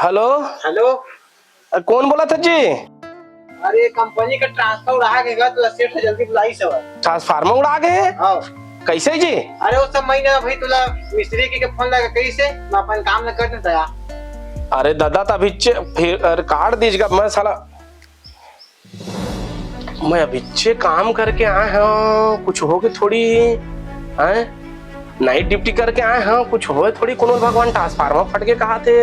Hello. Hello. कौन बोला था जी? अरे कंपनी का ट्रांसफर उड़ा गया तो सेठ से जल्दी बुलाई सब। ट्रांसफार्मर उड़ा गए? हाँ। कैसे जी? अरे वो सब महीना भाई तुला मिस्त्री के फोन लगा कैसे मैं अपन काम न करने दया। अरे दादा तभी फिर काट दीजिएगा। मैं अभी काम करके आए हूँ, कुछ हो के थोड़ी है नाइट ड्यूटी करके आए हैं, कुछ हो थोड़ी कोनो भगवान ट्रांसफार्मर फट के कहा थे।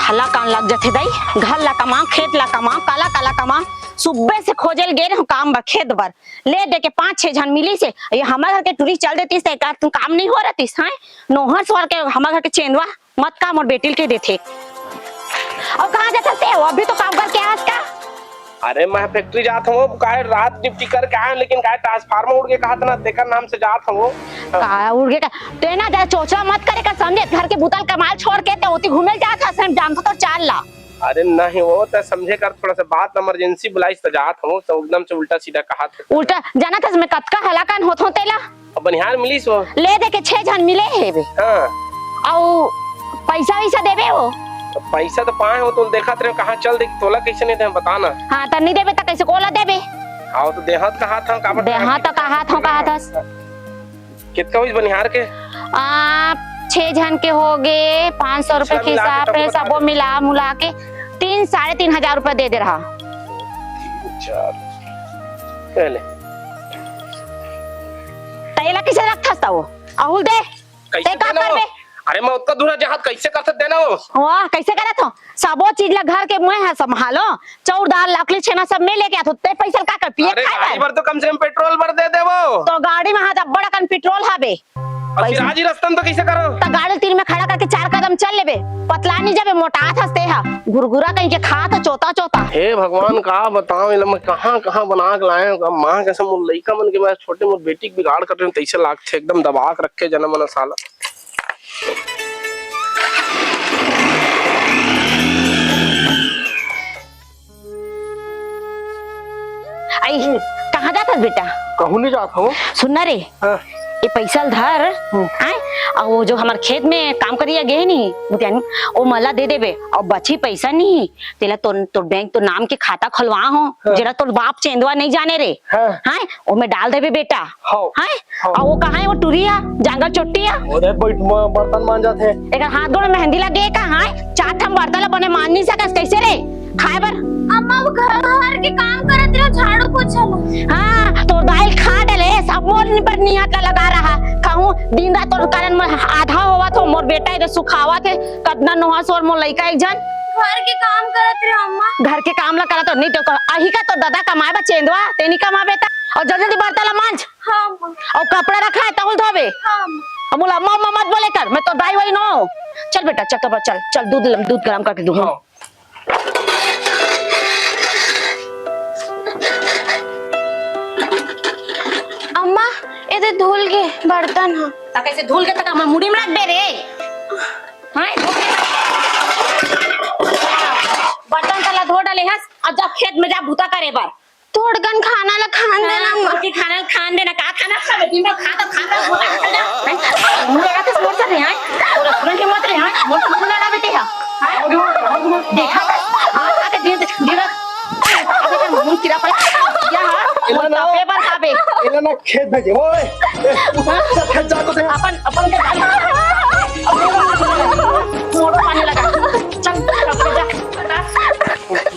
हल्ला कान लग जाते दाई। घर ला कमा, खेत ला कमा, काला काला कमा। सुबह से खोजल गे रहे काम बर, खेत बर ले दे के 5-6 जन मिली से ये हमारे घर के टूरी चल देती से तुम काम नहीं हो रही है। नोहर स्वर के हमारे घर के चेंदवा मत काम और बेटिल के देते। और कहाँ जा सकते हो अभी तो काम करके आज का? अरे मैं फैक्ट्री जाता हूँ, काय रात ड्यूटी करके आए, लेकिन काय ट्रांसफार्मर उड़ के कहा था ना, तेकर नाम से जाता हूँ। का उड़ के तो ना जरा चोचला मत करे कर, समझे? घर के बुतल कमाल छोड़ के ते ओती घूमे जाता है, जानता तो चाल ला। अरे नहीं वो तो समझे कर, थोड़ा सा बात इमरजेंसी बुलाई तो जात हूँ, तो एकदम से उल्टा सीधा कहा था। उल्टा जाना था मैं कतका हलाकान होत हो तेला। अब बनिहार मिली सो ले दे के 6 जन मिले है बे। हाँ। और पैसा वैसा देबे हो? तो पैसा तो पाए हो, तुम देखा तेरे कहाँ चल दे, तोला कैसे नहीं दे बताना। हाँ तो नहीं देबे तो कैसे कोला देबे? आओ तो देहात कहा था, काबर देहात तो कहा था। कितना हुई बनिहार के? 6 जन के हो गए 500 रुपए के हिसाब पे, सब मिला मुला के 3-3.5 हजार रुपए दे दे रहा। 4 पहले तैला किसे रखता था वो? अहुल दे कैसे देना हो? अरे मैं उतना दूर जहां कैसे कर सकते देना हो? वाह कैसे करा था? सबो चीज ला घर के मुँह है संभालो, चाउर दाल लकड़ी छेना सब में लेके आते ते पैसा का कर पिए खाए बार तो कम से कम पेट्रोल भर दे देवो। तो गाड़ी में हाथ बड़ा कन पेट्रोल हाबे, फिर आज ही रास्ता तो कैसे करो? तो गाड़ी तीन में खड़ा करके 4 कदम चल लेबे, पतला नहीं जाबे, मोटा हंसते हा गुरगुरा कहीं के खा तो चोता। हे भगवान का बताओ, मैं कहां बना के लाए हूं। मां कैसे मुल लइका मन के मैं छोटे मोट बेटी के बिगाड़ कर रहे तैसे लाग थे, एकदम दबा के रखे जन्म मन साला। आई कहाँ जाता बेटा? कहूं नहीं जाता हूँ। सुनना रे, हाँ। ये पैसा धर आए और वो जो हमारे खेत में काम करिए गए नहीं वो मला दे देबे, और बची पैसा नहीं तेला तो बैंक तो नाम के खाता खुलवा हो। हाँ। जरा तो बाप चेंदवा नहीं जाने रे। हाँ। हाँ वो में डाल देबे बेटा। हाँ। हाँ। और वो कहाँ है वो टुरिया जंगल चोटिया बर्तन मान जाते हैं, एक हाथ गोड़ मेहंदी लगे का। हाँ 4 ठम बर्तन बने मान नहीं सकस कैसे रे खाए बर? अम्मा वो घर के काम करत रहो, झाड़ू पोछा लो। हाँ तो दाल खा डाले सब मोर पर नियत लगा रहा कहूँ दिन रात तो कारण में आधा होवा तो मोर बेटा इधर सुखावा थे कतना नोहा सोर मोर लइका एक जन घर के काम करत रहो अम्मा। घर के काम ला करा तो नहीं तो अही का तो दादा कमाए बा चेंदवा तेनी कमा बेटा, और जल्दी बर्तन ला मांज। हाँ अम्मा। और कपड़ा रखा है तौल धोबे। हाँ अम्मा। अब बोला अम्मा मत बोले कर, मैं तो दाई वाली नो। चल बेटा चल दूध गरम करके दूँ। अम्मा ये धुल गए बर्तन। हाँ ता कैसे धुल के तक हम मुड़ी में रख दे रे। हां बर्तन तला धो डाले हस, अब जा खेत में जा भूता करे बार थोड़कन खाना ला खान देना अम्मा। खाना खान देना का खाना सब दिन में खाता भूता जा मुझे आते मोर से नहीं है और रेस्टोरेंट के मत रे। हां मोर से ना बेटे हां देखा हां आके दिन अबे का मुंह किरा पर या हां पेपर खाबे इला ना खेत भेजे ओए सब खेत जा तो अपन के मोड़ो पानी लगा चल जा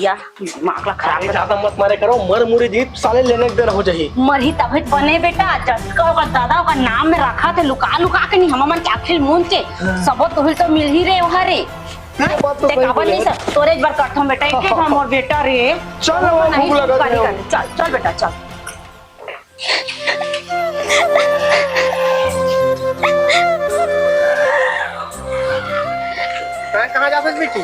या माकला खराब ज्यादा मत मारे करो, मर मुरी दी साले लेने के देर हो जाही। मरही तभी बने बेटा, जसका का दादा का नाम में रखा थे लुका के नहीं हम आखिर मुंह से सबो तो मिल ही रे वहारे। तोरे एक बार करता हूँ बेटा, एक हम और बेटा रे चल भूख लगा है। चल बेटा चल। कहाँ जाते बेटी?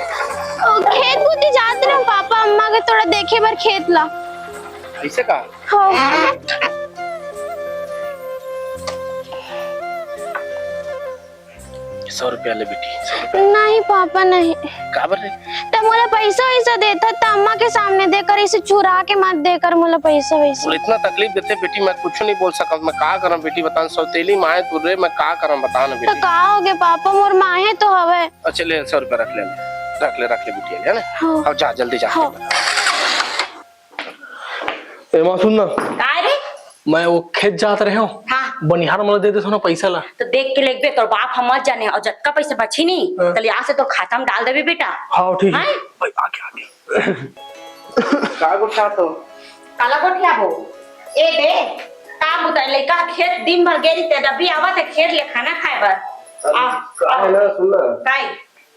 खेत बुती जाते रहो पापा अम्मा के थोड़ा देखे बार खेत ला। ऐसे का? हाँ। 100 रुपया ले बेटी, 100 रुपया। नहीं पापा नहीं। काबर रे? तो मोला पैसा वैसा देता तो अम्मा के सामने देकर इसे चुरा के मत देकर मोला पैसा वैसा। और इतना तकलीफ देते बेटी, मैं कुछ नहीं बोल सकता। मैं का करम बेटी बता, सौतेली माए तू रे, मैं का करम बता ना तो बेटी। का हो गए पापा, मोर माए तो हवे। अच्छा ले 100 रुपया रख ले बेटी, है ना? हाँ। अब जा जल्दी जा। हाँ। ए मां सुन ना, काय रे? मैं वो खेत जात रहे हूँ, हाँ बनिहार मला दे दे सोना पैसा ला। तो देख के लेके तोर बाप हम मत जाने और जटका पैसे बची नहीं हाँ। तो यहाँ से तो खाता में डाल देबे बेटा। हाँ ठीक है। हैं? भाई आगे का गुठा तो काला गोठिया हो ए बे का बुताई लइका खेत दिन भर गेरी ते डब्बी आवत है खेत ले खाना खाए बर का है ना, सुन ना। काय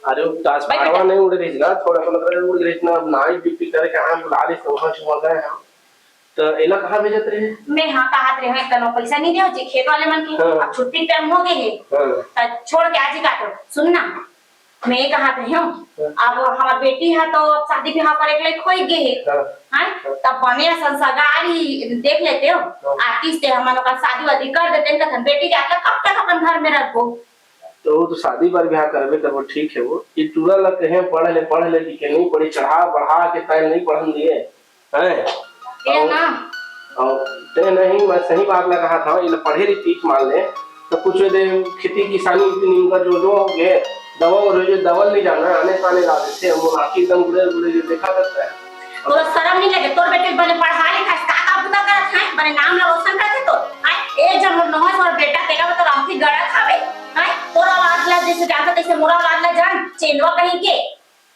अरे वो ट्रांसफार्मर नहीं उड़ रही ना, थोड़ा थोड़ा उड़ रही ना। अब नाइट ड्यूटी करे के हम बुला ले सोहा छुआ गए हम। तो एला कहां भेजत रहे? मैं हाँ कहा रहे कनो पैसा नहीं दियो जी खेत वाले मन के। हाँ। अब छुट्टी टाइम हो गए है तो छोड़ के आज ही काटो। सुन ना मैं कहा रही हूँ अब हमार बेटी है तो शादी ब्याह करे के लिए खोई गए है हैं तब बने संसगारी देख लेते हो आर्टिस्ट है हम लोग का शादी वादी कर देते हैं तो बेटी जाकर कब तक अपन घर में रखो। तो वो तो शादी पर ब्याह करबे करबो ठीक है। वो ये टूरा लग कहे पढ़ ले कि नहीं पढ़ी, चढ़ा बढ़ा के तय नहीं पढ़न दिए हैं ये ना। और ते नहीं, मैं सही बात लगा रहा था। ये पढ़े रही तीस मान ले तो कुछ दे खेती किसानी इनका जो हो गए दवा और जो दवल नहीं जाना आने साने ला देते हम आखिर एकदम गुड़े जो देखा करता है। तो शर्म नहीं लगे तोर बेटे बने पढ़ा लिखा का बुता करत है बने नाम ला रोशन करते तो हां ए जब नहस और बेटा तेरा तो रामती गड़ा खावे हां तोरा औलाद ला जैसे जाता तैसे मोरा औलाद ला जान चेनवा कहीं के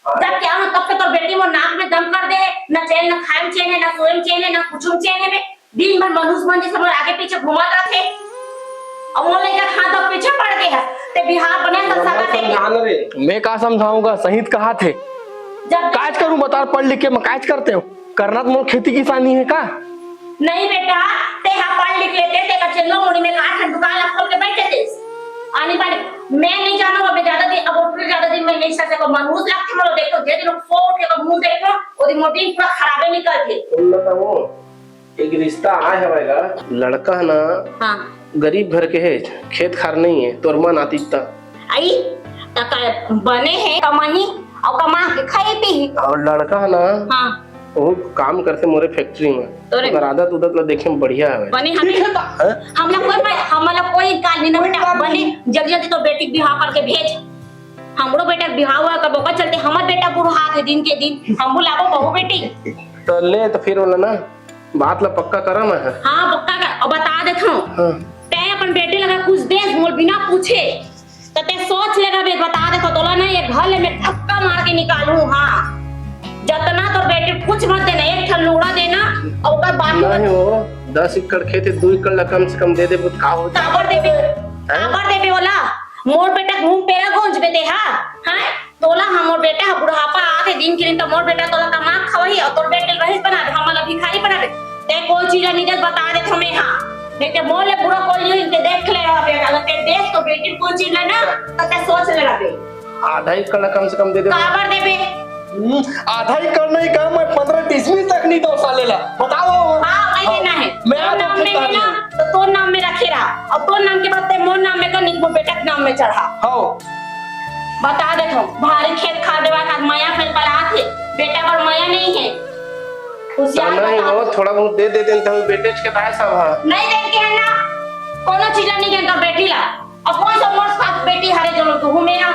जब क्या हो तब तोर बेटी मो नाक में दम कर दे ना चैन ना खाएम चैन है ना सोएम चैन है ना कुछुम चैन है दिन भर मनुष्य बन जैसे आगे पीछे घुमाता थे अब वो लेकर खा दो पीछे पड़ गए है ते बिहार बने तो सगा दे। मैं का समझाऊंगा, शहीद कहा थे जब काज करूं बता, पढ़ लिख के मैं काज करते हो करना तो मोर खेती किसानी है का नहीं बेटा ते हा पढ़ लिख लेते ते का चलो मोड़ी में काठ दुकान खोल के बैठे थे आने वाले मैं नहीं जाना अब ज्यादा दिन अब फिर ज्यादा दिन मैं नहीं सकता मनहूस लगते मोर देखो जे दिन फोट के मुंह देखो ओदी मोटी पूरा खराबे निकलते। सुन ना वो एक रिश्ता आया है भाईगा, लड़का ना हां गरीब घर के है, खेत खार नहीं है, तोर मन आती आई तक बने हैं कमाही और कमा के खाए पी और लड़का ना हां वो काम करते मोरे फैक्ट्री में तो आदत उदत ला देखे में बढ़िया है बने हम लोग कोई काल नहीं ना बेटा बने जल्दी जल्दी तो बेटी बिहार करके भेज हमरो बेटा बिहार हुआ कब का चलते हमर बेटा बुढ़ा के दिन हम बुलाबो बहू बेटी तो ले तो फिर वाला ना बात ला पक्का करा मैं। हां पक्का कर और बता देता हूं हां ते अपन बेटी लगा कुछ देश मोल बिना पूछे तो ते सोच लेगा बे बता दे तो तोला ना ये घर ले मैं धक्का मार के निकालूं। हां जतना तो बेटी कुछ मत देना एक ठन लूड़ा देना और का बात नहीं हो 10 एकड़ खेत है 2 एकड़ ला कम से कम दे दे बहुत का हो ताबर देबे वाला मोर बेटा घूम पेरा गंज बे दे हां तोला हमर बेटा बुढ़ापा आके दिन के दिन तो मोर बेटा तोला कमा खवही और तोर बेटे रहिस बना दे हमला भिखारी बना दे ते कोई चीज नहीं बता दे हमें। हां लेके मोले पूरा कोई इनके देख ले रहा बेटा अगर ते देख तो बेटी कोई चीज ना तो ते सोच ले रहा बे आधा एकड़ ला कम से कम दे दे। काबर देबे आधा ही करना ही काम मैं 15-20 तक नहीं दो साले ला बताओ। हां नहीं देना है मैं तो नाम में है ना तो तोर नाम में रखे रहा और तोर नाम के बाद ते मोर नाम में का निको बेटा के नाम में चढ़ा हां बता दे तो भारी खेत खा देवा का माया फिर पला थे बेटा पर माया नहीं है खुशियार नहीं हो थोड़ा बहुत दे दे तो बेटे के पैसा सब नहीं दे के है ना कोनो चीज नहीं के तो बेटी ला अब कौन सा मोर साथ बेटी हरे जो तू मेरा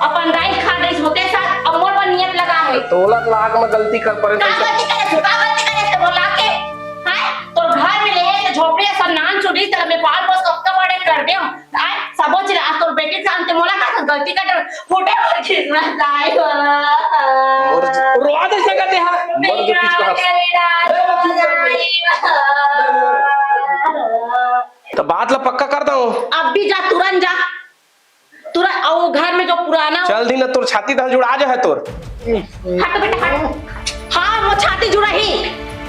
अपन राइट खा रही होते साथ अब मोर पर नियत लगा है तोला लाख में गलती कर पड़े का गलती करे से बोला के हैं तो घर में ले के झोपड़ी सब नान चुड़ी तरह में पाल पोस कब तक बड़े कर दे आ सब चीज आज तो बेटी सामने मोला का गलती कर फुटे पर खिसमत आई और रोआ दे जगह दे हां मर जो किसका तो बात ला पक्का करता हूं अब भी जा तुरंत और घर में जो पुराना चल दी ना तोर छाती दाल जुड़ा जा है तोर हट बेटा हट हां वो छाती जुड़ा ही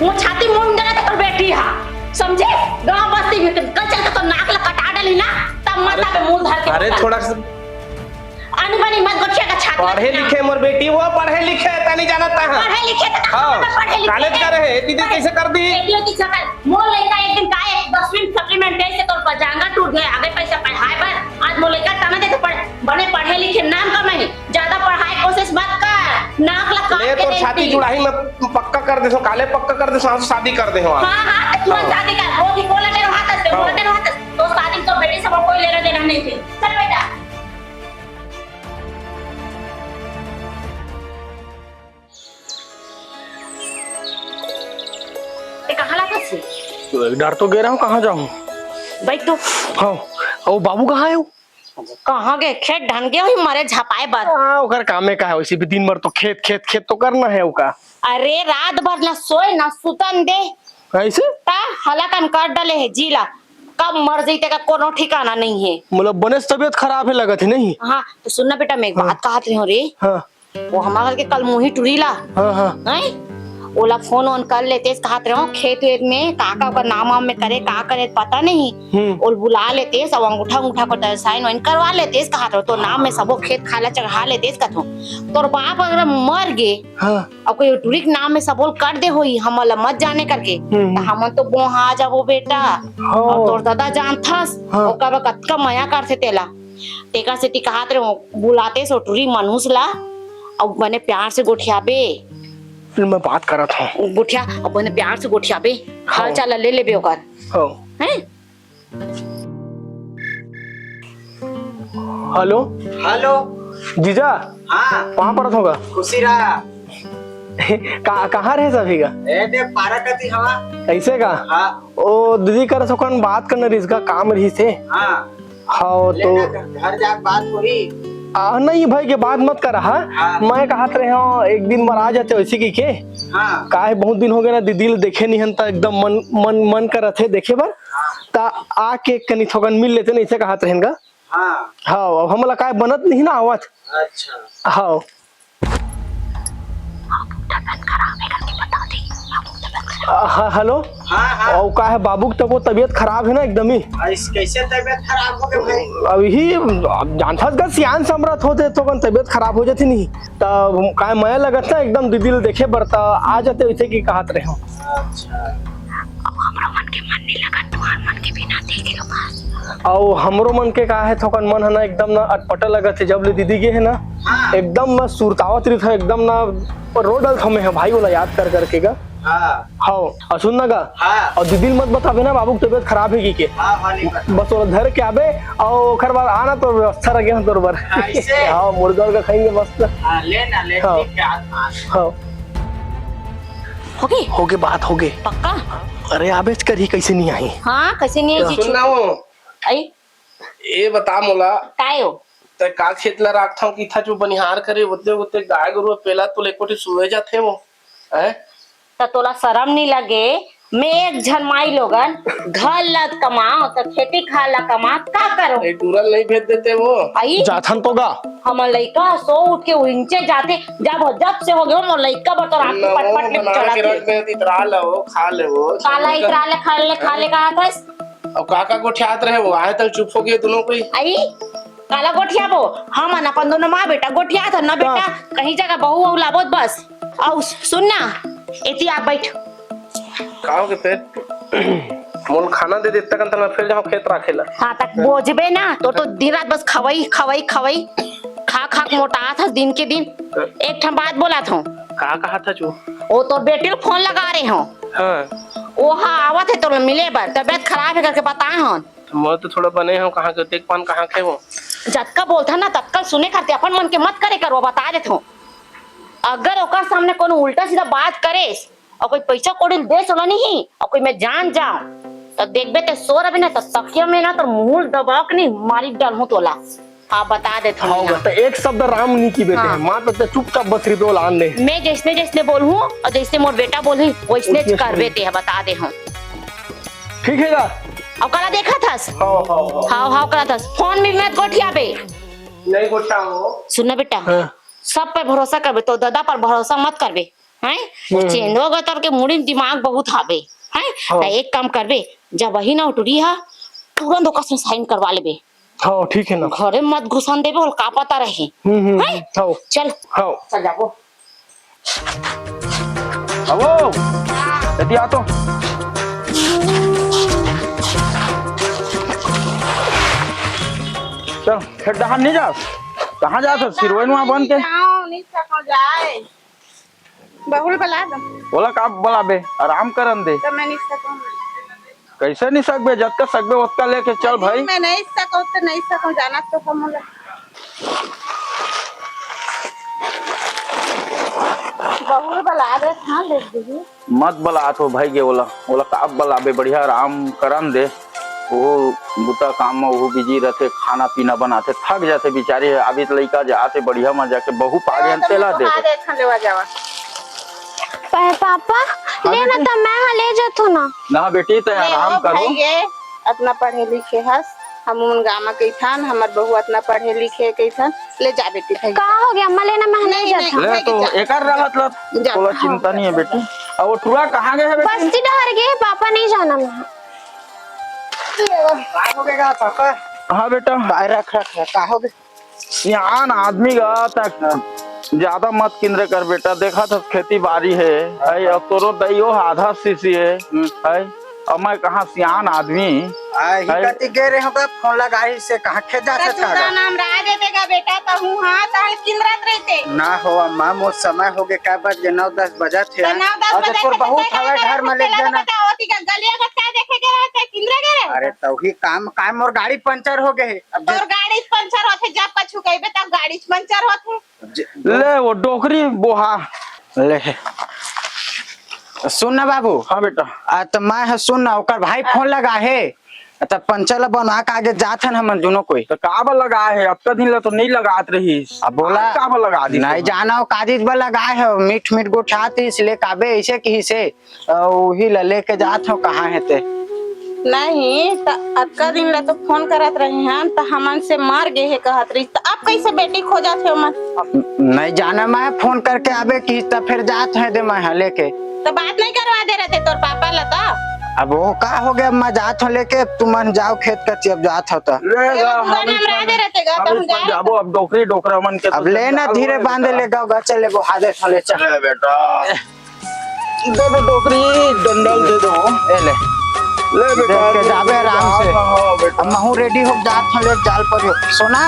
वो छाती मुंड देना तो बेटी हां समझे गांव बस्ती में कल चल तो नाक ला कटा डाली ना तब माथा पे मुंह धर के अरे थोड़ा अनबनी मत गठिया का छाती पढ़े लिखे मोर बेटी वो पढ़े लिखे ता नहीं जानता है पढ़े लिखे तो हां पढ़े लिखे कॉलेज कर रहे दीदी कैसे कर दी बेटियों की शकल मोर लड़का एक दिन का एक 10वीं सप्लीमेंट दे से तो पजांगा टूट गया आगे पैसा पढ़ाए पर आज मोर लड़का तना दे तो बने दे सो काले पक्का कर दे सो शादी कर दे वहां। हाँ हाँ तू शादी कर वो भी बोला तेरे हाथ से बोला तेरे हाथ से तो शादी तो बेटी सब कोई लेना देना नहीं थी। चल बेटा ये कहाँ लगा से तो डर तो गे रहा हूँ, कहाँ जाऊँ? भाई तू हाँ वो बाबू कहाँ है? कहाँ गए खेत ढन गए हुई मरे झपाए बर। ओकर कामे का है वैसे भी दिन भर तो खेत खेत खेत तो करना है ओका। अरे रात भर ना सोए ना सुतन दे ऐसे ता हलाकन कर डाले है जीला कब मर जईते का कोनो ठिकाना नहीं है। मतलब बने से तबीयत खराब है लगत है नहीं? हाँ तो सुनना बेटा मैं एक बात कहत रही हूँ रे हाँ वो हमारे घर के कल मुही टुरीला हाँ हाँ नहीं ओला फोन ऑन कर लेते कहत रहो खेत वेत में काका का नाम वाम में करे का करे पता नहीं ओल बुला लेते सब अंगूठा अंगूठा को साइन वाइन करवा लेते कहत रहो तो नाम में सबो खेत खाला चढ़ा लेते कहत तोर बाप अगर मर गे हाँ और कोई टुरिक नाम में सबोल कर दे होई हमला मत जाने करके तो हमन तो बोहा जाबो बेटा और तोर दादा जानथस ओकर कतका माया करथे तेला तेका से कहत रहो बुलाते सो टुरी मनुष ला और बने प्यार से गोठियाबे फिर मैं बात करत हूँ गोठिया अपने प्यार से गोठियाबे हाल चाल ले लेबे ओकर हाँ हैं। हेलो हेलो जीजा हाँ वहाँ पर होगा खुशी रहा कहाँ रहे सभी का? ए देख पारा कती हवा ऐसे का? हाँ ओ दीदी कर सकोन बात करने रही इसका काम रही से। हाँ हाँ तो घर जा बात हुई नहीं भाई के बात मत कर। हाँ मैं कहत रहे हो एक दिन बार आ जाते वैसे की के हाँ काहे बहुत दिन हो गए ना दीदी देखे नहीं हन ता एकदम मन मन मन करत है देखे बर ता आके कनी थोकन मिल लेते नहीं से कहत रहेगा। हाँ हाँ अब हमला काहे बनत नहीं ना आवत। अच्छा हाँ हेलो हाँ हाँ और का है बाबू की तब तबीयत खराब है ना एकदम ही। कैसे तबीयत खराब हो गई भाई? अभी जानता का सियान समरत होते तो कौन तबीयत खराब हो जाती नहीं तब का मैं लगत ना एकदम दीदी देखे बरता आ जाते वैसे की कहत रहे हो। अच्छा हमरा मन के मन नहीं लगा तुम्हार मन के बिना देखे लो बस और हमरो मन के का है थोकन मन है ना एकदम ना अटपटा लगत है जब ले दीदी के है ना एकदम ना सुरतावत रही था एकदम ना रोडल थमे है भाई वाला याद कर करके गा। हाँ और सुन ना गा और दीदी मत बताबे ना बाबू की तबीयत खराब है की बस वो घर के आबे और ओकर बाद आना तो व्यवस्था रह गया तोर बर। हाँ मुर्गा का खाएंगे मस्त। लेना ले हाँ हो गई बात हो गई पक्का। अरे आबेच करी कैसे नहीं आई? हाँ कैसे नहीं आई सुन ना वो आई ये बता मोला कायो ते का खेत ला राखता हूँ कि था जो बनिहार करे होते होते गाय गरु पेला तो लेकोटी सुए जाते वो हैं तो तोला शर्म नहीं लगे मैं एक झनमाई लोगन घर ला कमाओ तो खेती खा ला कमा का करो ये टूरल नहीं भेज देते वो आई जाथन तो गा हम लइका सो उठ के उनचे जाते जब से हो गए मोर लइका बतो रात को पटपट ले बना के रख चला दे इतरा लो खा ले वो काला इतरा ले खा ले कहा था और काका को ठियात रहे वो आए तल चुप हो गए दोनों कोई आई काला गोठिया बो हम अपन दोनों माँ बेटा गोठिया था ना बेटा कहीं जगह बहू वहू लाबोत बस आओ सुनना एती आप बैठ खाओ के पेट मोल खाना दे देता कंत मैं फिर जाऊं खेत राखेला। हाँ तक बोझबे ना तो दिन रात बस खवई खवई खवई खा खा मोटा था दिन के दिन। एक ठम बात बोला था का कहा था जो वो तो बेटी को फोन लगा रहे हो हाँ वो हाँ आवत है तो मिले बर तबियत खराब है करके बताए हो मैं तो थोड़ा बने हूँ कहाँ के देख पान कहाँ के वो जतका बोलता ना तत्काल सुने करते अपन मन के मत करे कर वो बता देते हो अगर ओकर सामने कोनो उल्टा सीधा बात करे और कोई पैसा कोड़ी दे सोला नहीं और कोई मैं जान जाऊं तो देखबे ते सो रहे ना तो तकिया में ना तो मुंह दबा के नहीं मारी डाल हूं तोला। हाँ बता दे हाँ तो एक शब्द राम नहीं की बेटे हाँ। मां तो चुपचाप बस रिदोल आन ले मैं जैसने जैसने बोलूं और जैसे मोर बेटा बोली वैसने करबे ते बता दे हम ठीक है ना। अब कला देखा थास हाँ कला थास फोन में मत गोठिया बे नहीं गोठा वो सुनना बेटा सब पर भरोसा करबे तो दादा पर भरोसा मत करबे हैं चेंदो गतर के मुड़ी दिमाग बहुत हावे हैं तो एक काम करबे जब वही ना उठुरी हा तुरंत ओकर से साइन करवा लेबे। हाँ ठीक है ना घरे मत घुसन देबे और का पता रहे हैं हाँ चल हाँ चल जाबो आवो यदि आ तो चल खेत दहान नहीं जा कहाँ जा सिरवन वहाँ बन के नहीं सको जाए बहुल बला दम बोला का बोला बे आराम करन दे तो मैं नहीं सकूं कैसे नहीं सकबे जब तक सकबे उतना लेके चल भाई मैं नहीं सकूं तो नहीं सकूं जाना तो हम बहुल बला दे हाँ ले दीजिए मत बला तो भाई के बोला बोला का बला बे बढ़िया आराम करन दे वो बुता काम में वो बिजी रहते खाना पीना बनाते थक जाते बेचारे अभी तो लड़का जाते बढ़िया मजा के बहु पागे तेला दे लेवा जावा पापा लेना तो मैं हाँ ले जातू ना ना बेटी तो आराम करो ये अपना पढ़े लिखे हस हम उन गामा के थान हमार बहू अपना पढ़े लिखे के थान ले जा बेटी भाई का हो गया अम्मा लेना मैं नहीं जाता ले तो एकर रहत लत कोला चिंता नहीं है बेटी अब वो टुरा कहां गए है बेटी बस्ती डहर गए पापा नहीं जाना मैं हो गया पापा हां बेटा रख का हो गया यहाँ ना आदमी का तक ज्यादा मत केंद्र कर बेटा देखा तो खेती बाड़ी है अब तोरो दैयो आधा सीसी है अब मैं कहाँ सियान आदमी ही कति गे रे हम फोन लगाई से कहां खे जा सकता तेरा नाम राज देगा बेटा तो हूं हां ताहे किंद्रत रहते ना हो अम्मा मोर समय हो गए का बज 9-10 बजे थे तो 9-10 बजे तोर बहुत हवे घर में ले जाना होती का गलिया का क्या देखे के रहते किंद्र के रहे अरे तो ही काम और गाड़ी पंचर हो गए अब और गाड़ी पंचर होते जब कछु कहबे तब गाड़ी पंचर होते ले वो डोकरी बोहा ले सुन ना बाबू हाँ बेटा तो मैं सुन ना ओकर भाई फोन लगा है तो पंचर बना के आगे जात है हम दोनों कोई तो काबा लगा है अब तक दिन तो नहीं लगात रही अब बोला काबा लगा दी नहीं जाना काजिज बा लगा है मीठ गोठाती इसलिए काबे ऐसे की से वही लेके जात हो कहाँ है ते नहीं तो अक्का दिन ला तो फोन करत रहे हैं तो हमन से मार गए है कहत रही तो आप कैसे बेटी खो जाते हो मन नहीं जाना मैं फोन करके आबे की तब फिर जात है दे मैं लेके तो बात नहीं करवा दे रहे थे तोर पापा लता अब वो का हो गया मैं जात हो लेके तुम मन जाओ खेत कच्ची अब जात हो तो जाबो अब डोकरी डोकरा मन के अब लेना धीरे बांधे ले गाओ चले वो हादे चले चल बेटा दे दो डोकरी डंडल दे दो ले बेटा देख के जाबे आराम से अब महू रेडी हो जात हो ले जाल पर सोना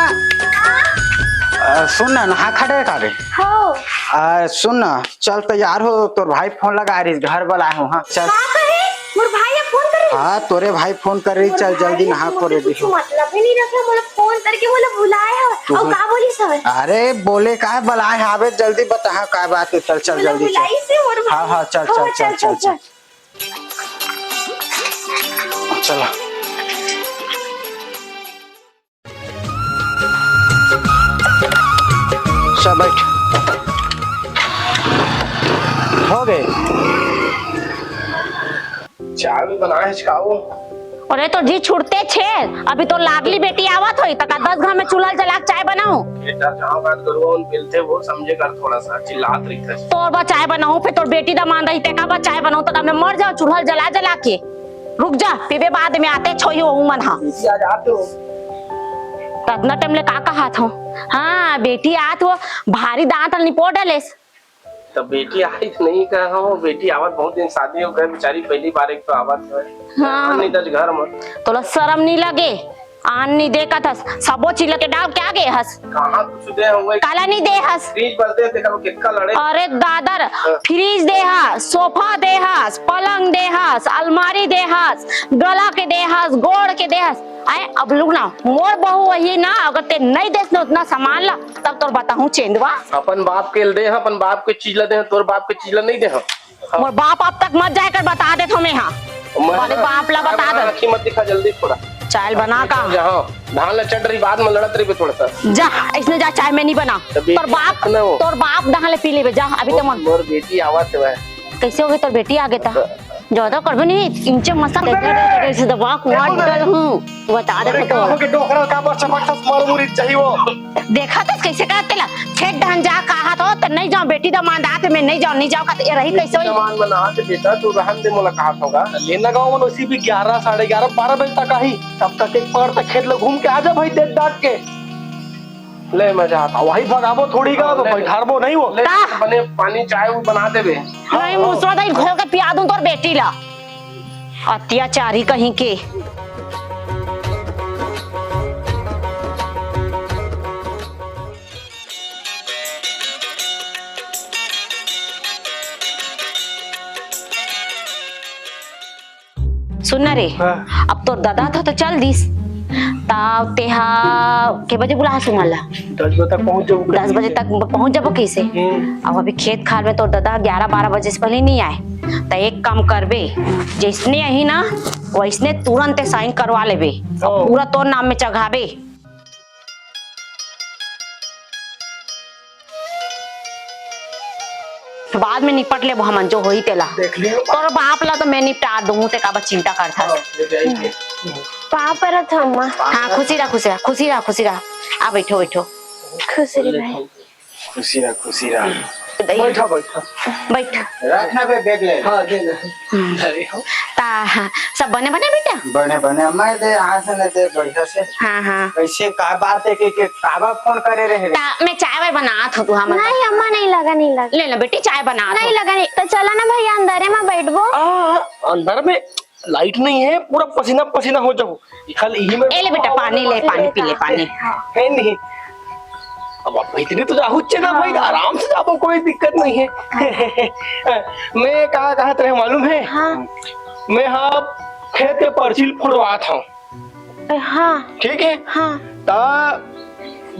सुन ना नहा खड़े करे हो सुन ना चल तैयार हो तोर भाई फोन लगा रही घर बुलाए हूँ हाँ चल मोर भाई फोन करे हाँ तोरे भाई फोन कर रही चल जल्दी नहा को रेडी हो मतलब ही नहीं रखा मोला फोन करके मोला बुलाया और का बोली सब अरे बोले का बुलाए आवे जल्दी बता का बात है चल चल जल्दी बुलाई से मोर हाँ हाँ चल चल चल चल चल चलो सब बैठ हो गए चाय भी बनाए है खाओ अरे तो जी छुटते छे अभी तो लागली बेटी आवत होई तका 10 घर में चूल्हा जला के चाय बनाऊं बेटा जहाँ बात करो उन मिलते वो समझे कर थोड़ा सा चिल्लात रही था तोर बा चाय बनाऊं फिर तोर बेटी दा मान रही ते का बा चाय बनाऊं तो मैं मर जाऊं चूल्हा जला जला के रुक जा पीबे बाद में आते छोई हो मन हां आ जाते हो ततना टाइम ले का हाथ हो हाँ बेटी आत हो भारी दांत निपोट डालेस तो बेटी आई नहीं कहा हो बेटी आवत बहुत दिन शादी हो गए बेचारी पहली बार एक तो आवत है हाँ। नहीं दस घर में तोला शर्म नहीं लगे आन नहीं देखा था सबो चिल्ला के डाल क्या गए हस कहाँ कुछ दे हुए काला नहीं दे हस फ्रीज बजते थे कब कितना लड़े अरे दादर फ्रिज दे हस सोफा दे हस पलंग दे हस अलमारी दे हस गला के दे हस गोड़ के दे हस आए अब लोग ना मोर बहू वही ना अगर ते नहीं देस ना उतना सामान ला तब तोर बताऊं चेंदवा अपन बाप के दे अपन बाप के चीज ला दे तोर बाप के चीज ला नहीं दे मोर बाप अब तक मत जाकर बता दे तुम्हें हाँ मोरे बाप ला बता दे आँखी मत दिखा जल्दी थोड़ा चाय बना का जहाँ धान ला चढ़ रही बाद में लड़त रही थोड़ा सा जा इसने जा चाय में नहीं बना तोर बाप दहा ले पी ले जा अभी तो मन मोर बेटी आवत है कैसे हो गई तोर बेटी आगे था ज्यादा करबे नहीं इंचे मसा कैसे दबा कुआं डल हूं बता दे तो हो के डोकरा का पर चमक मार मुरी चाहिए वो देखा तो कैसे करते ला खेत ढन जा कहा तो नहीं जाओ बेटी दा मांदात में नहीं जाओ का रही कैसे होई सामान बना ते बेटा तू रहन दे मोला कहा होगा लेना गाँव में उसी भी 11, 11:30, 12 बजे तक आई तब तक एक पर तक खेत में घूम के आ जा भाई देख डाक के ले मजा आता वही भगाबो थोड़ी का तो बैठारबो नहीं वो ले बने पानी चाय वो बना देबे नहीं मुसरा दई घोल के पिया दूं तोर बेटी ला अत्याचारी कहीं के सुन ना रे, हाँ। अब तो दादा था तो चल दिस ताव तेहा के बजे बुला सुमला 10 बजे तक पहुंच जाऊँ 10 बजे तक पहुंच जाबो कैसे। अब अभी खेत खाल में तो दादा 11-12 बजे से पहले नहीं आए, तो एक काम करबे, जिसने यही ना वैसने तुरंत साइन करवा लेबे और पूरा तोर नाम में चढ़ाबे। बाद में निपट ले हमन जो होई तेला, देख लियो। तोर बाप ला तो मैं निपटा दूंगी, ते का चिंता करता। पाँव परत हो अम्मा। हाँ खुशी रह खुशी रह खुशी रह खुशी रह। आ बैठो बैठो खुश रही भाई। खुशी रह खुशी रह। बैठा बैठा बैठ। रखना बे बैग ले। हाँ दे अरे हो ता सब बने बने बेटा। बने बने मैं दे हाथ से दे बढ़िया से। हाँ हाँ कैसे का बात है कि काबा फोन करे रहे। ता मैं चाय वाय बनात हूँ तू हम। नहीं अम्मा नहीं लगा नहीं लगा। ले ले बेटी चाय बनात नहीं हूँ। लगा नहीं तो चला ना भैया अंदर में बैठबो। अंदर में लाइट नहीं है, पूरा पसीना पसीना हो जाओ। कल यही में ए ले बेटा पानी ले, पानी पी ले पानी। है नहीं। अब आप इतनी तो जाहुच्चे ना भाई, आराम से जाओ, कोई दिक्कत नहीं है। मैं कहा तेरे मालूम है? हाँ मैं हाँ खेत के पर्चिल फोड़वा था। हाँ ठीक है हाँ ता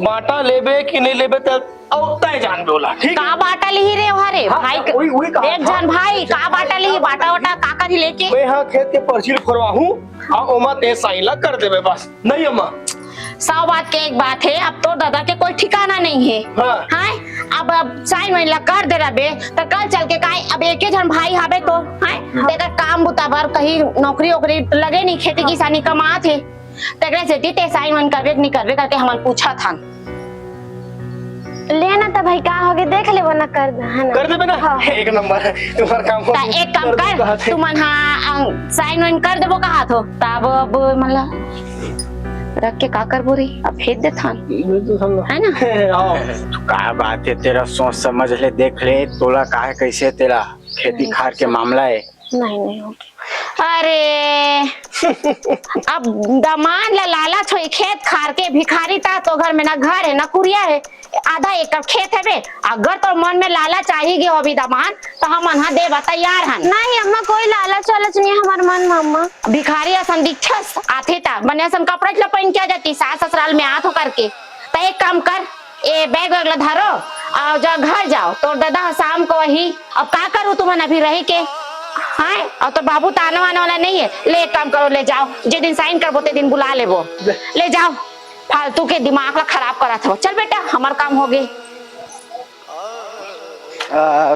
बाटा लेबे कि नहीं लेबे तब तय जान बोला। ठीक का बाटा ली रे वहारे हाँ, भाई वही कहा एक था। जन भाई का बाटा ली बाटा वाटा काका जी लेके। मैं हाँ खेत के पर्चिल फोड़वा हूँ और ओमा ते साइला कर देबे बस। नहीं अम्मा। 100 बात के एक बात है, अब तो दादा के कोई ठिकाना नहीं है। हाँ। हाँ अब साइन वाइन ला कर दे रहे तो कल चल के काहे अब एक ही जन भाई हावे तो हाँ तेरा काम बुताबर कहीं नौकरी वोकरी लगे नहीं, खेती किसानी कमात है तेरे से ते साइन वाइन करवे नहीं करवे करके हमन पूछा था। लेना तो भाई का होगे देख ले वरना कर दे है ना। कर देबे ना। हाँ। एक नंबर तुम्हारा काम हो। ता एक काम कर तू मन हाँ साइन वाइन कर देबो कहा तो तब अब मतलब रख के का करबो रे अब भेज दे था है ना। का बात है तेरा सोच समझ ले देख ले तोला का है कैसे तेरा खेती खार के मामला है। नहीं नहीं होगी। अरे अब दामान ला लालच हो खेत खार के भिखारी ता तो घर में ना घर है ना कुरिया है, आधा एकड़ खेत है बे। अगर तो मन में लालच चाहिए अभी दामान तो हम अनहा दे तैयार हन। नहीं अम्मा कोई लालच वालच नहीं है हमारे मन में अम्मा। भिखारी असन दीक्षस आथे ता बने असन कपड़े ला पहन के आ जाती सास ससुराल में आत हो करके। तो एक काम कर ए बैग वैग ला धरो और जा घर जाओ, तो दादा शाम को वही अब का करूँ तुमन अभी रही के हाँ और तो बाबू ताना वाना वाला नहीं है। ले एक काम करो ले जाओ, जे दिन साइन करबो ते दिन बुला लेबो, ले जाओ फालतू के दिमाग ला खराब करा था। चल बेटा हमार काम हो गए।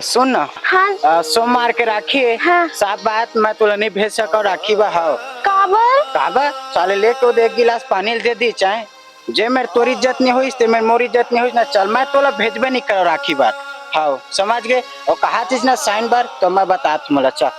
सुन ना हाँ सोमवार के राखी है। हाँ। साफ बात मैं तुला नहीं भेज सका राखी बा हाओ काबर काबा साले ले तो एक गिलास पानी दे दी चाहे जे मेरे तोरी इज्जत नहीं हुई ते मेरे मोरी इज्जत नहीं हुई ना। चल मैं तोला भेजबे नहीं करो राखी बार हाओ समझ गए। और कहा चीज ना साइन बार तो मैं बता तुमला। चल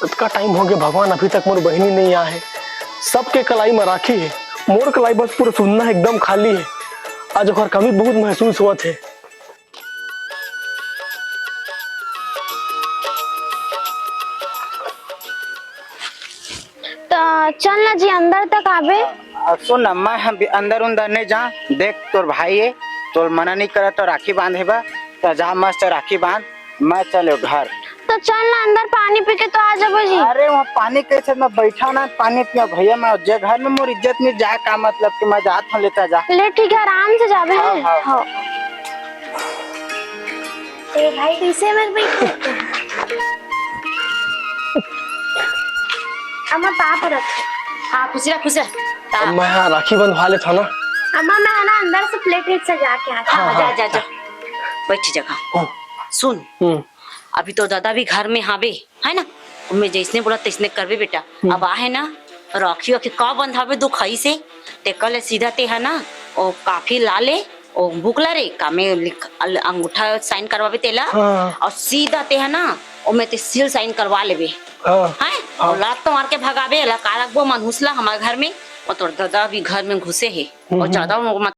इतना टाइम हो गया भगवान अभी तक मोर बहनी नहीं आए है। सबके कलाई में राखी है, मोर कलाई बस पूरा सुनना एकदम खाली है। आज ओकर कमी बहुत महसूस हुआ थे। तो चल ना जी अंदर तक आवे। सुन ना मैं हम अंदर उंदर नहीं जा देख तोर भाई है तोर मना नहीं करे तो राखी बांधे बा तो जा मस्त राखी बांध मैं चलो घर। तो चल ना अंदर पानी पी के तो आ जाबो जी। अरे वहाँ पानी कैसे मैं बैठा ना पानी पिया भैया मैं जे घर में मोर इज्जत नहीं जा का मतलब कि मैं जात हूँ लेता जा। ले ठीक है आराम से जाबे हाँ, है। हाँ। हाँ ए भाई कैसे मत बैठे अम्मा पाप रख। हाँ खुशी रह खुशी रह। अब मैं हाँ राखी बंधवा लेता ना। अम्मा मैं है ना अंदर से प्लेट वेट सजा के आता हूँ। जा जा जा बैठी जगह। सुन अभी तो दादा भी घर में हावे है ना, मैं जैसने बोला तैसने करबे बेटा। अब आहे ना राखी वाखी का बंधावे दो खई से ते कल सीधा ते है ना ओ काफी लाले ओ बुकला रे का में अंगूठा साइन करवावे तेला और सीधा ते है ना ओ में ते सील साइन करवा लेबे हैं और लात तो मार के भगावे ला का रखबो मनहुसला हमारे घर में। और तोर दादा भी घर में घुसे है और ज्यादा मत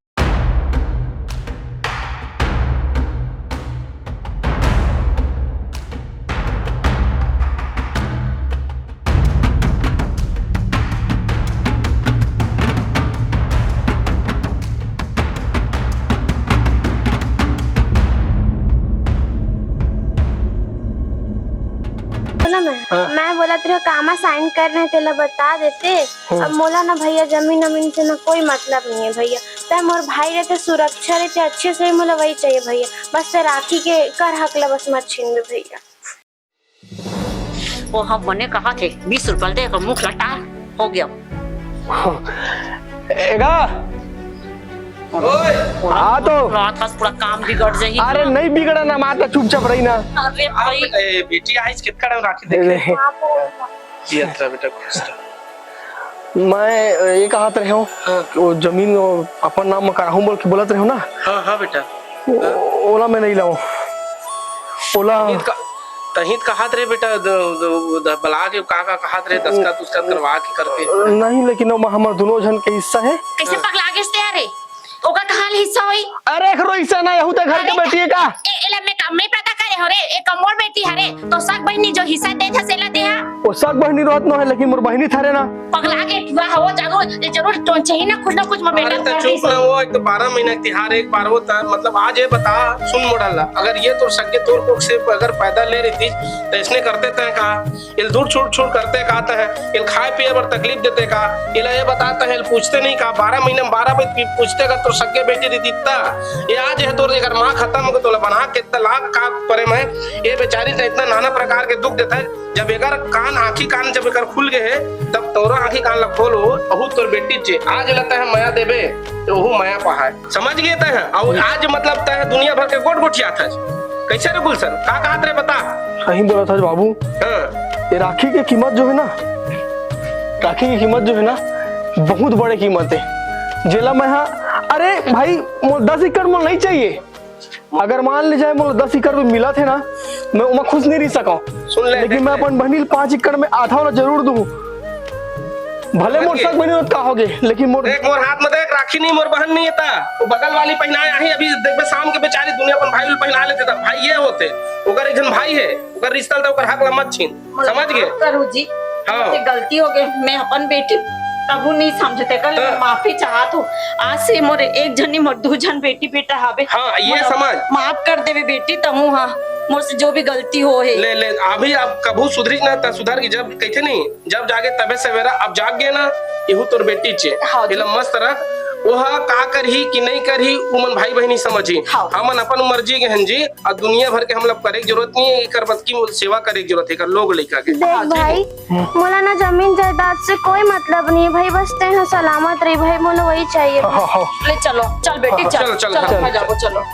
बोला तेरे कामा साइन कर रहे तेला बता देते। अब मोला ना भैया जमीन अमीन से ना कोई मतलब नहीं है भैया। तय मोर भाई रहते सुरक्षा रहते अच्छे से मोला वही चाहिए भैया। बस ते राखी के कर हकला बस मत छीन दे भैया। वो हम मैंने कहा थे 20 रुपए दे कर मुख लटा हो गया। एगा हाँ तो रात का पूरा काम बिगड़ जाएगी। अरे नहीं बिगड़ा ना, माता चुपचाप रही ना। अरे भाई बेटी आज कितना टाइम राखी देखे जी अतरा बेटा खुश रह। मैं ये कहत रहे हूँ वो जमीन अपन नाम में कराहूँ बोल के बोलत रहे हो ना। हाँ हाँ बेटा ओला मैं नहीं लाऊं। ओला तहित कहात रहे बेटा बला के का कहात रहे दस्खत उसका करवा के करके नहीं, लेकिन वो हमार दोनों जन के हिस्सा है। कैसे पगला के से अरे ओका कहां हिस्सा होई? अरे एकरो हिस्सा ना यहू घर के बेटी है का। एला में काम नहीं पता करे हो रे ए कमोर बेटी हरे तो सग बहनी जो हिस्सा दे था सेला देहा। वो सग बहनी रहत न है, लेकिन मोर बहनी थारे ना। पगला के वाह हो जागो जरूर तो चाहिए ना कुछ मोर बेटा अरे चुप ना वो एक तो 12 महीना तिहार एक बार होता मतलब आज ये बता सुन मोड़ला अगर ये तो सके तोर को से अगर पैदा ले रही थी तो इसने करते थे का इल दूर छोड़ करते कहता है इल खाए पिए पर तकलीफ देते का इला ये बताता है पूछते नहीं का 12 महीने में 12 बजे पूछते का तो सके बेटी दी दित्ता ये आज है तोर अगर मां खत्म हो तो बना के तलाक का परे में ये बेचारी से इतना नाना प्रकार के दुख देता है। जब एकर कान आंखी कान जब एकर खुल गए है तब तोरा आंखी कान ला खोलो बहुत तोर बेटी चे आज लगता है माया देबे तो वो माया पहाड़ समझ गए थे और आज मतलब तय दुनिया भर के गोट गोटिया था कैसे रे गुलशन का कहत रे बता। कहीं बोला था बाबू ये राखी की कीमत जो है ना, राखी की कीमत जो है ना बहुत बड़े कीमत है जेला मैं। हाँ अरे भाई 10 एकड़ मोल नहीं चाहिए। अगर मान ले जाए मोल 10 एकड़ में मिला थे ना मैं उमा खुश नहीं रह सका सुन ले लेकिन मैं अपन बहनी 5 एकड़ में आधा वाला जरूर दूं। भले मोर सग बहनी होत कहोगे लेकिन मोर देख मोर हाथ में देख राखी नहीं मोर बहन नहीं था वो बगल वाली पहनाए आई अभी देखबे शाम के बेचारी दुनिया अपन भाई पहना लेते था भाई ये होते ओकर एक जन भाई है ओकर रिश्ता तो ओकर हक ला मत छीन समझ गए करू जी मुझसे गलती हो गई मैं अपन बेटी तबु नहीं समझते कल माफी चाहत हूँ आज से मोरे एक जनी मोर 2 जन बेटी बेटा हावे। हाँ ये समझ माफ कर देवे बेटी तमु। हाँ मोर से जो भी गलती हो है ले अभी अब कबू सुधरी ना ता सुधार की जब कहते नहीं जब जागे तबे सवेरा अब जाग गए ना यहू तोर बेटी चे इला मस्त रख वह का करही कि नहीं करही उमन भाई बहनी समझी हमन अपन मर्जी के हंजी और दुनिया भर के हम लोग करे की जरूरत नहीं है एकर बस की सेवा करे की जरूरत है कर लोग लइका के। देख भाई मोला ना जमीन जायदाद से कोई मतलब नहीं भाई बस ते यहाँ सलामत रही भाई मोला वही चाहिए। ले चलो चल बेटी चल चल जाओ चलो।